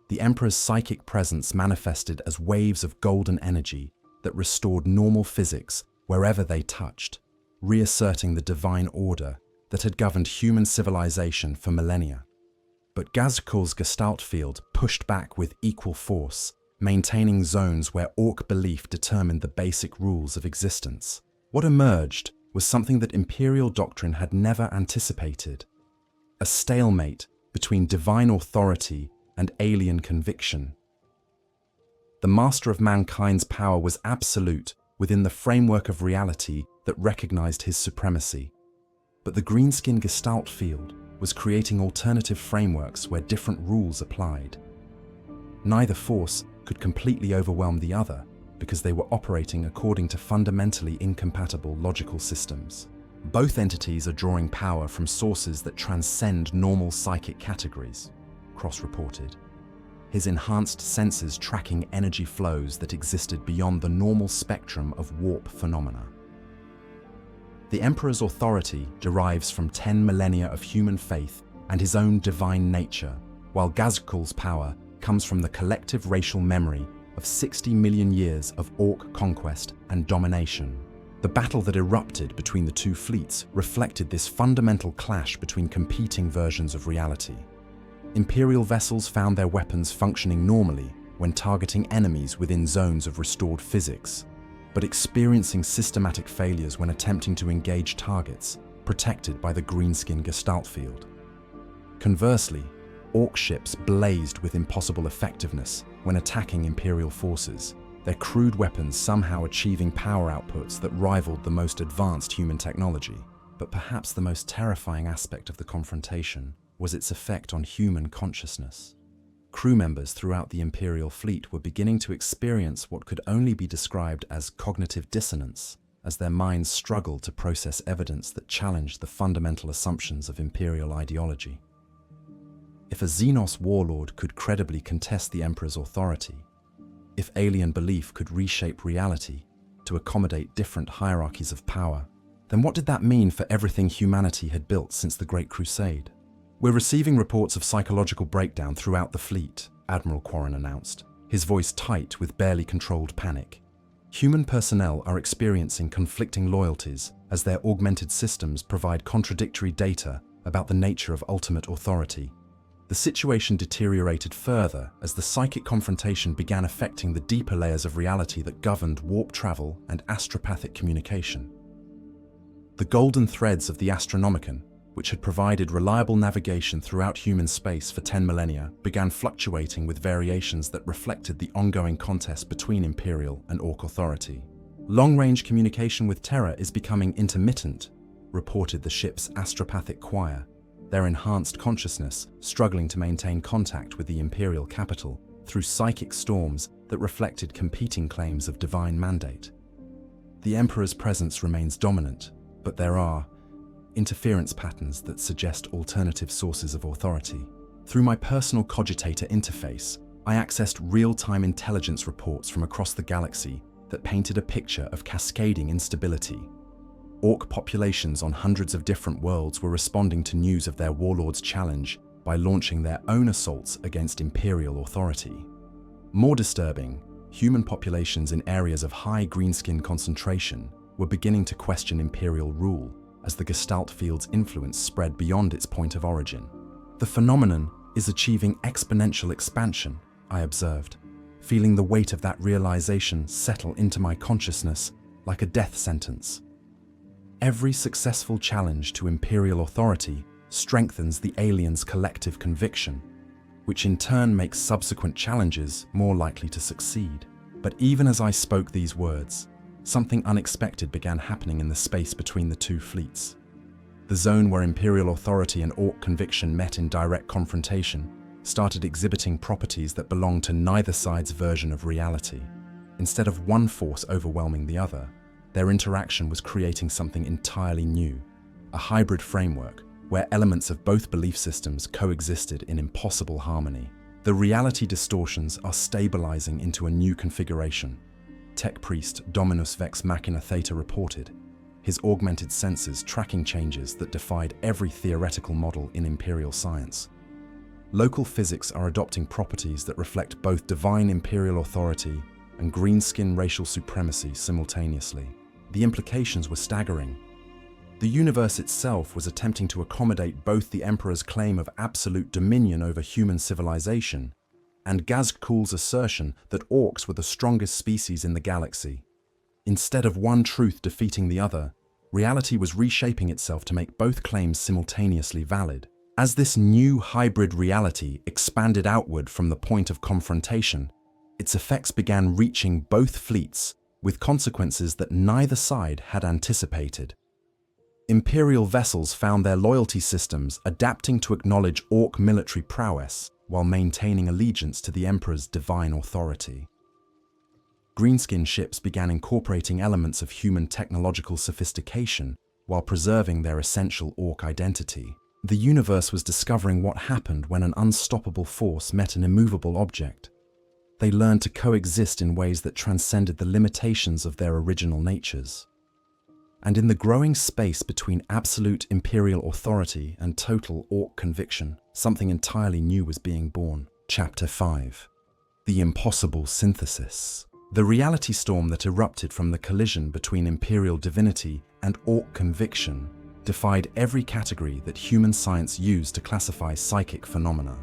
The Emperor's psychic presence manifested as waves of golden energy that restored normal physics wherever they touched, reasserting the divine order that had governed human civilization for millennia. But Ghazghkull's Gestalt Field pushed back with equal force, maintaining zones where Ork belief determined the basic rules of existence. What emerged was something that Imperial doctrine had never anticipated: a stalemate between divine authority and alien conviction. The master of mankind's power was absolute within the framework of reality that recognized his supremacy. But the greenskin Gestalt Field was creating alternative frameworks where different rules applied. Neither force could completely overwhelm the other, because they were operating according to fundamentally incompatible logical systems. Both entities are drawing power from sources that transcend normal psychic categories, Cross reported, his enhanced senses tracking energy flows that existed beyond the normal spectrum of warp phenomena. The Emperor's authority derives from 10 millennia of human faith and his own divine nature, while Ghazghkull's power comes from the collective racial memory of 60 million years of Ork conquest and domination. The battle that erupted between the two fleets reflected this fundamental clash between competing versions of reality. Imperial vessels found their weapons functioning normally when targeting enemies within zones of restored physics, but experiencing systematic failures when attempting to engage targets protected by the greenskin Gestalt Field. Conversely, Ork ships blazed with impossible effectiveness when attacking Imperial forces, their crude weapons somehow achieving power outputs that rivaled the most advanced human technology. But perhaps the most terrifying aspect of the confrontation was its effect on human consciousness. Crew members throughout the Imperial fleet were beginning to experience what could only be described as cognitive dissonance, as their minds struggled to process evidence that challenged the fundamental assumptions of Imperial ideology. If a Xenos warlord could credibly contest the Emperor's authority, if alien belief could reshape reality to accommodate different hierarchies of power, then what did that mean for everything humanity had built since the Great Crusade? "We're receiving reports of psychological breakdown throughout the fleet," Admiral Quarren announced, his voice tight with barely controlled panic. "Human personnel are experiencing conflicting loyalties as their augmented systems provide contradictory data about the nature of ultimate authority." The situation deteriorated further as the psychic confrontation began affecting the deeper layers of reality that governed warp travel and astropathic communication. The golden threads of the Astronomicon, which had provided reliable navigation throughout human space for 10 millennia, began fluctuating with variations that reflected the ongoing contest between Imperial and Ork authority. "Long-range communication with Terra is becoming intermittent," reported the ship's astropathic choir, their enhanced consciousness struggling to maintain contact with the Imperial capital through psychic storms that reflected competing claims of divine mandate. "The Emperor's presence remains dominant, but there are interference patterns that suggest alternative sources of authority. Through my personal cogitator interface, I accessed real-time intelligence reports from across the galaxy that painted a picture of cascading instability. Ork populations on hundreds of different worlds were responding to news of their warlord's challenge by launching their own assaults against Imperial authority. More disturbing, human populations in areas of high greenskin concentration were beginning to question Imperial rule as the Gestalt Field's influence spread beyond its point of origin. "The phenomenon is achieving exponential expansion," I observed, feeling the weight of that realization settle into my consciousness like a death sentence. Every successful challenge to Imperial authority strengthens the aliens' collective conviction, which in turn makes subsequent challenges more likely to succeed. But even as I spoke these words, something unexpected began happening in the space between the two fleets. The zone where Imperial authority and Ork conviction met in direct confrontation started exhibiting properties that belonged to neither side's version of reality. Instead of one force overwhelming the other, their interaction was creating something entirely new, a hybrid framework where elements of both belief systems coexisted in impossible harmony. "The reality distortions are stabilizing into a new configuration," Tech Priest Dominus Vex Machina Theta reported, his augmented senses tracking changes that defied every theoretical model in Imperial science. "Local physics are adopting properties that reflect both divine Imperial authority and greenskin racial supremacy simultaneously." The implications were staggering. The universe itself was attempting to accommodate both the Emperor's claim of absolute dominion over human civilization and Ghazghkull's assertion that Orks were the strongest species in the galaxy. Instead of one truth defeating the other, reality was reshaping itself to make both claims simultaneously valid. As this new hybrid reality expanded outward from the point of confrontation, its effects began reaching both fleets with consequences that neither side had anticipated. Imperial vessels found their loyalty systems adapting to acknowledge Ork military prowess while maintaining allegiance to the Emperor's divine authority. Greenskin ships began incorporating elements of human technological sophistication while preserving their essential Ork identity. The universe was discovering what happened when an unstoppable force met an immovable object. They learned to coexist in ways that transcended the limitations of their original natures. And in the growing space between absolute imperial authority and total Ork conviction, something entirely new was being born. Chapter 5. The Impossible Synthesis. The reality storm that erupted from the collision between imperial divinity and Ork conviction defied every category that human science used to classify psychic phenomena.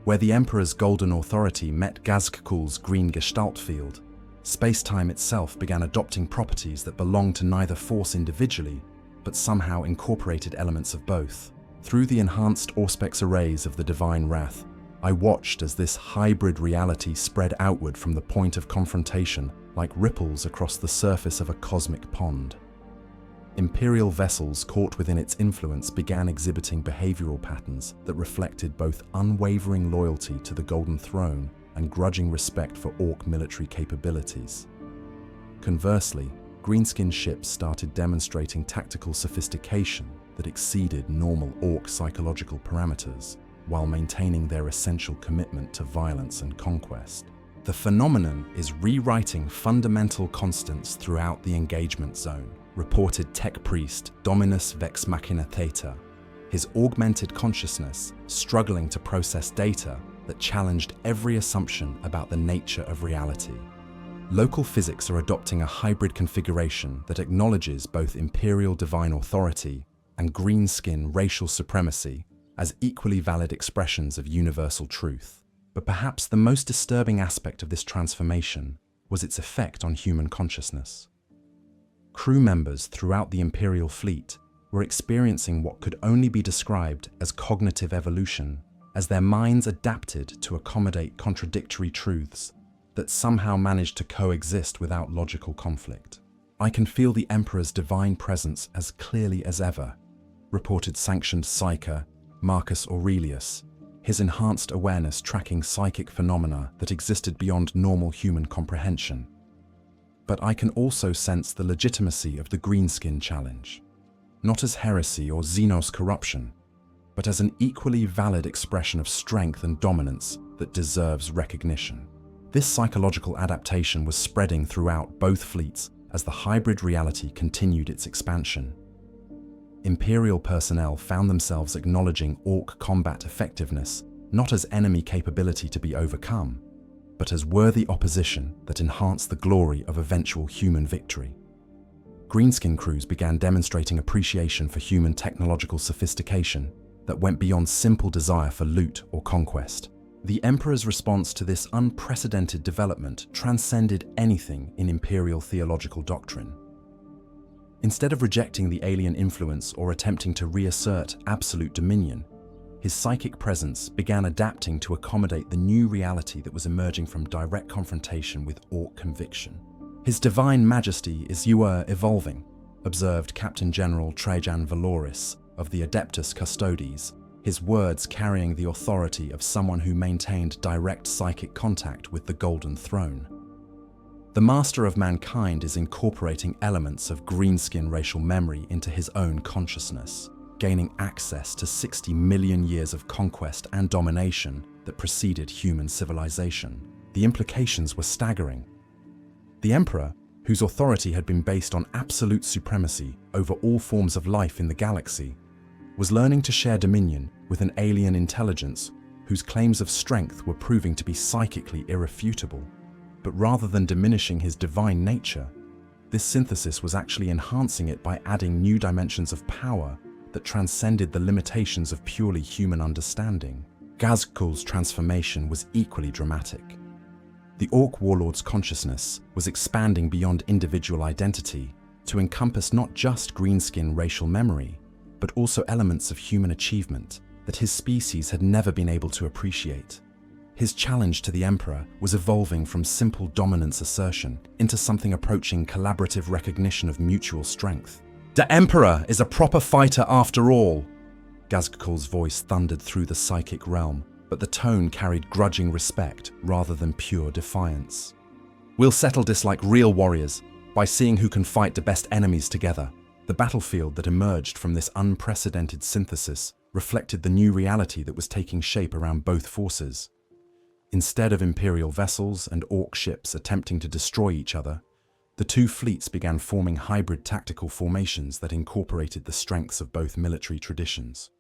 Where the Emperor's golden authority met Ghazghkull's green Gestalt Field, space-time itself began adopting properties that belonged to neither force individually, but somehow incorporated elements of both. Through the enhanced Auspex arrays of the Divine Wrath, I watched as this hybrid reality spread outward from the point of confrontation like ripples across the surface of a cosmic pond. Imperial vessels caught within its influence began exhibiting behavioral patterns that reflected both unwavering loyalty to the Golden Throne and grudging respect for Ork military capabilities. Conversely, greenskin ships started demonstrating tactical sophistication that exceeded normal Ork psychological parameters, while maintaining their essential commitment to violence and conquest. The phenomenon is rewriting fundamental constants throughout the engagement zone, reported tech priest Dominus Vex Machina Theta, his augmented consciousness struggling to process data that challenged every assumption about the nature of reality. Local physics are adopting a hybrid configuration that acknowledges both imperial divine authority and greenskin racial supremacy as equally valid expressions of universal truth. But perhaps the most disturbing aspect of this transformation was its effect on human consciousness. Crew members throughout the Imperial fleet were experiencing what could only be described as cognitive evolution, as their minds adapted to accommodate contradictory truths that somehow managed to coexist without logical conflict. "I can feel the Emperor's divine presence as clearly as ever," reported sanctioned psyker Marcus Aurelius, his enhanced awareness tracking psychic phenomena that existed beyond normal human comprehension. "But I can also sense the legitimacy of the greenskin challenge, not as heresy or Xenos corruption, but as an equally valid expression of strength and dominance that deserves recognition." This psychological adaptation was spreading throughout both fleets as the hybrid reality continued its expansion. Imperial personnel found themselves acknowledging Ork combat effectiveness not as enemy capability to be overcome, but as worthy opposition that enhanced the glory of eventual human victory. Greenskin crews began demonstrating appreciation for human technological sophistication that went beyond simple desire for loot or conquest. The Emperor's response to this unprecedented development transcended anything in Imperial theological doctrine. Instead of rejecting the alien influence or attempting to reassert absolute dominion, his psychic presence began adapting to accommodate the new reality that was emerging from direct confrontation with Ork conviction. "His divine majesty is evolving," observed Captain General Trajan Valoris of the Adeptus Custodes, his words carrying the authority of someone who maintained direct psychic contact with the Golden Throne. The master of mankind is incorporating elements of greenskin racial memory into his own consciousness, gaining access to 60 million years of conquest and domination that preceded human civilization. The implications were staggering. The Emperor, whose authority had been based on absolute supremacy over all forms of life in the galaxy, was learning to share dominion with an alien intelligence whose claims of strength were proving to be psychically irrefutable. But rather than diminishing his divine nature, this synthesis was actually enhancing it by adding new dimensions of power that transcended the limitations of purely human understanding. Ghazghkull's transformation was equally dramatic. The Ork Warlord's consciousness was expanding beyond individual identity to encompass not just greenskin racial memory, but also elements of human achievement that his species had never been able to appreciate. His challenge to the Emperor was evolving from simple dominance assertion into something approaching collaborative recognition of mutual strength. "The Emperor is a proper fighter after all," Ghazghkull's voice thundered through the psychic realm, but the tone carried grudging respect rather than pure defiance. We'll settle this like real warriors, by seeing who can fight the best enemies together. The battlefield that emerged from this unprecedented synthesis reflected the new reality that was taking shape around both forces. Instead of Imperial vessels and Orc ships attempting to destroy each other, the two fleets began forming hybrid tactical formations that incorporated the strengths of both military traditions.